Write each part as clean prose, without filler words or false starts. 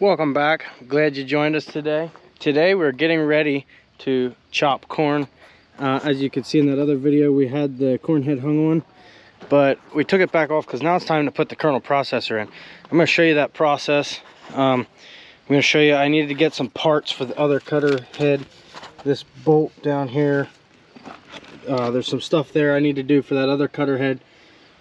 Welcome back. Glad you joined us today. Today we're getting ready to chop corn. As you can see in that other video, we had the corn head hung on, but we took it back off because now it's time to put the kernel processor in. I'm going to show you that process. I'm going to show you I needed to get some parts for the other cutter head. This bolt down here, there's some stuff there I need to do for that other cutter head.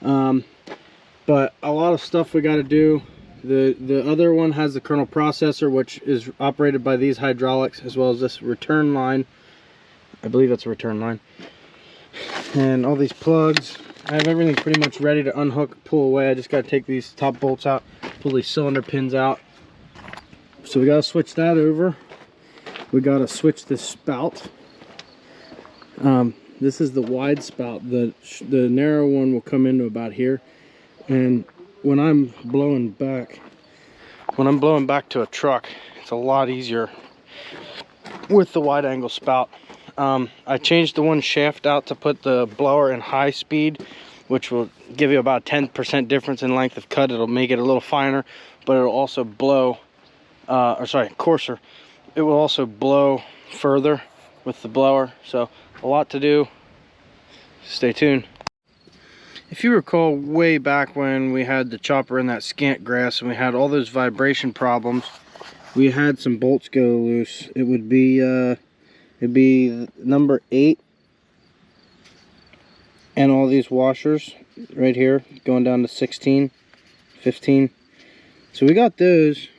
But a lot of stuff we got to do. The other one has the kernel processor, which is operated by these hydraulics, as well as this return line. I believe that's a return line. And all these plugs. I have everything pretty much ready to unhook, pull away. I just got to take these top bolts out, pull these cylinder pins out. So we got to switch that over. We got to switch this spout. This is the wide spout. The narrow one will come into about here. And when I'm blowing back to a truck, it's a lot easier with the wide angle spout. I changed the one shaft out to put the blower in high speed, which will give you about a 10% difference in length of cut. It'll make it a little finer, but it'll also blow, coarser. It will also blow further with the blower. So a lot to do. Stay tuned. If you recall way back when we had the chopper in that scant grass and we had all those vibration problems, we had some bolts go loose. It would be it'd be number 8 and all these washers right here going down to 16, 15. So we got those,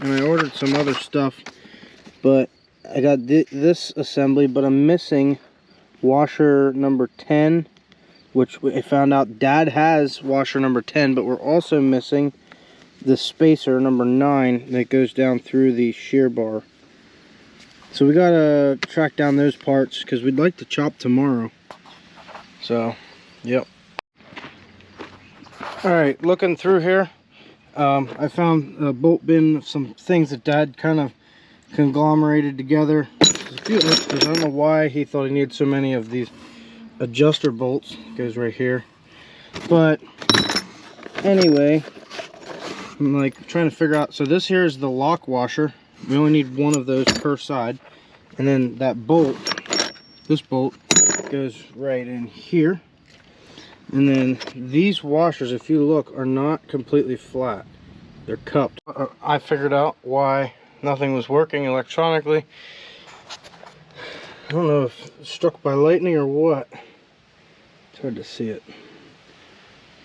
and I ordered some other stuff, but I got this assembly, but I'm missing washer number 10, which I found out Dad has washer number 10, but we're also missing the spacer number 9 that goes down through the shear bar. So we gotta track down those parts because we'd like to chop tomorrow. So, yep. Alright, looking through here, I found a bolt bin of some things that Dad kind of conglomerated together. I don't know why he thought he needed so many of these adjuster bolts. It goes right here. But anyway, I'm like trying to figure out. So this here is the lock washer. We only need one of those per side. And then that bolt, this bolt, goes right in here. And then these washers, if you look, are not completely flat. They're cupped. I figured out why nothing was working electronically. I don't know if it's struck by lightning or what. It's hard to see it.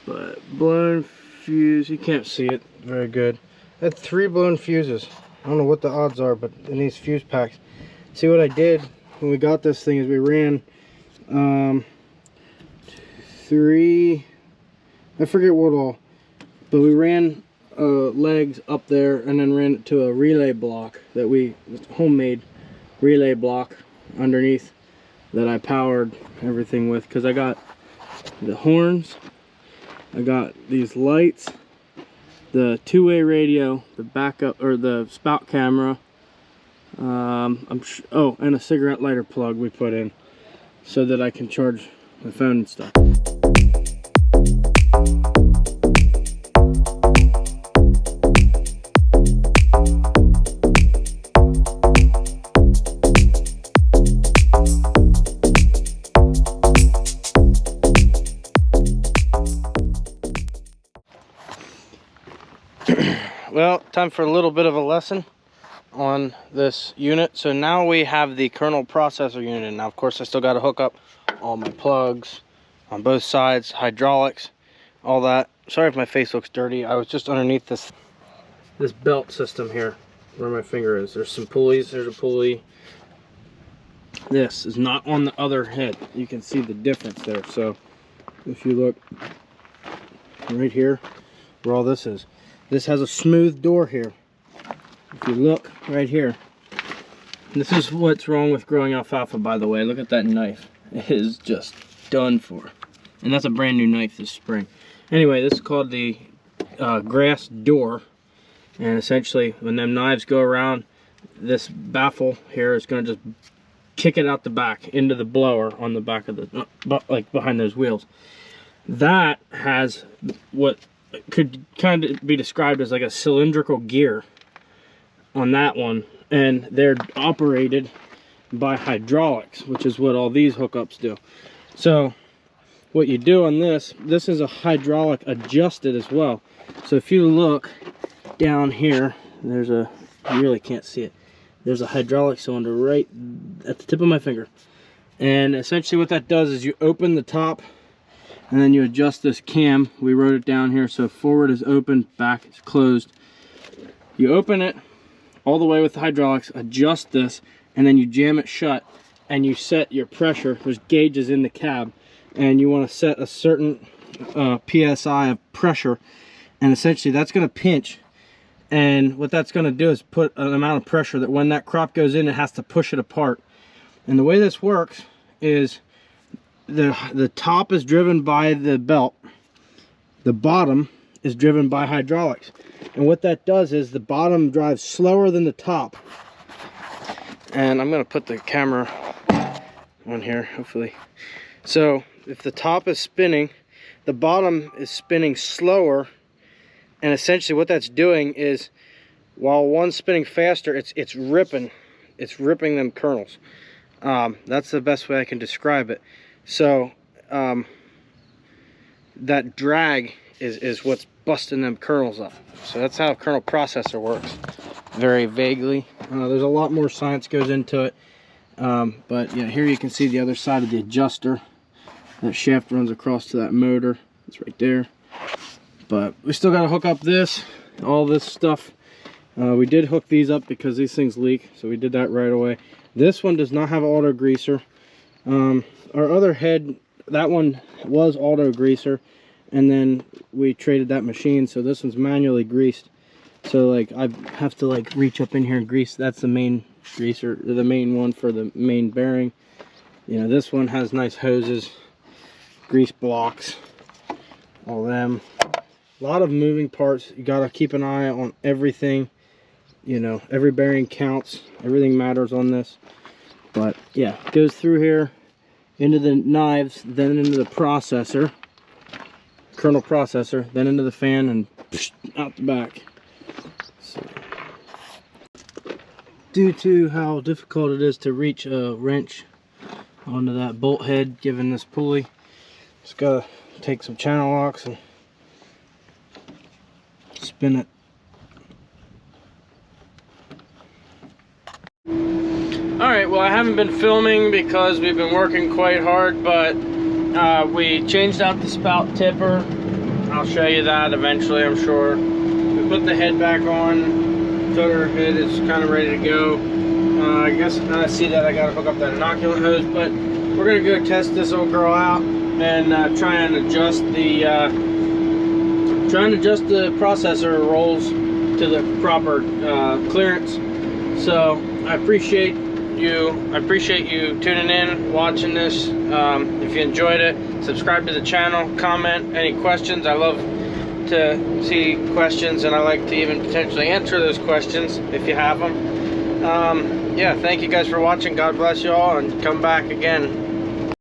But blown fuse, you can't see it very good. I had 3 blown fuses. I don't know what the odds are, but in these fuse packs. See, what I did when we got this thing is we ran 3, I forget what all, but we ran legs up there and then ran it to a relay block that homemade relay block underneath that I powered everything with, because I got the horns, I got these lights, the 2-way radio, the backup or the spout camera, oh, and a cigarette lighter plug we put in so that I can charge my phone and stuff. Well, time for a little bit of a lesson on this unit. So now we have the kernel processor unit. Now, of course, I still got to hook up all my plugs on both sides, hydraulics, all that. Sorry if my face looks dirty. I was just underneath this belt system here where my finger is. There's some pulleys. There's a pulley. This is not on the other head. You can see the difference there. So if you look right here where all this is, this has a smooth door here. If you look right here, this is what's wrong with growing alfalfa, by the way. Look at that knife. It is just done for. And that's a brand new knife this spring. Anyway, this is called the grass door. And essentially, when them knives go around, this baffle here is going to just kick it out the back into the blower on the back of the, like behind those wheels. That has what could kind of be described as like a cylindrical gear. on that one, and they're operated by hydraulics, which is what all these hookups do. So what you do on this is a hydraulic adjusted as well. So if you look down here, there's a, you really can't see it, there's a hydraulic cylinder right at the tip of my finger. And essentially what that does is you open the top and then you adjust this cam. We wrote it down here, so forward is open, back is closed. You open it all the way with the hydraulics, adjust this, and then you jam it shut, and you set your pressure. There's gauges in the cab, and you want to set a certain PSI of pressure, and essentially that's going to pinch. And what that's going to do is put an amount of pressure that when that crop goes in, it has to push it apart. And the way this works is the top is driven by the belt, the bottom is driven by hydraulics. And what that does is the bottom drives slower than the top. And I'm going to put the camera on here, hopefully. So if the top is spinning, the bottom is spinning slower. And essentially what that's doing is, while one's spinning faster, it's ripping them kernels. That's the best way I can describe it. So that drag is what's busting them kernels up. So that's how a kernel processor works, very vaguely. There's a lot more science goes into it, but yeah, here you can see the other side of the adjuster. That shaft runs across to that motor. It's right there. But we still got to hook up this, all this stuff. We did hook these up because these things leak, so we did that right away. This one does not have auto greaser. Our other head, that one was auto greaser, and then we traded that machine, so this one's manually greased. So like I have to like reach up in here and grease. That's the main greaser, the main one for the main bearing. You know, this one has nice hoses, grease blocks, all them. A lot of moving parts. You gotta keep an eye on everything. You know, every bearing counts, everything matters on this. But yeah, it goes through here into the knives, then into the processor, kernel processor, then into the fan, and out the back. So, due to how difficult it is to reach a wrench onto that bolt head given this pulley, just gotta take some channel locks and spin it. Alright, well, I haven't been filming because we've been working quite hard, but we changed out the spout tipper. I'll show you that eventually, I'm sure. We put the head back on. Toter head is kind of ready to go. I guess now I see that I gotta hook up that inoculant hose, but we're gonna go test this old girl out and try and adjust the processor rolls to the proper clearance. So I appreciate you tuning in, watching this. If you enjoyed it, subscribe to the channel, comment any questions. I love to see questions, and I like to even potentially answer those questions if you have them. Yeah, thank you guys for watching. God bless you all, and come back again.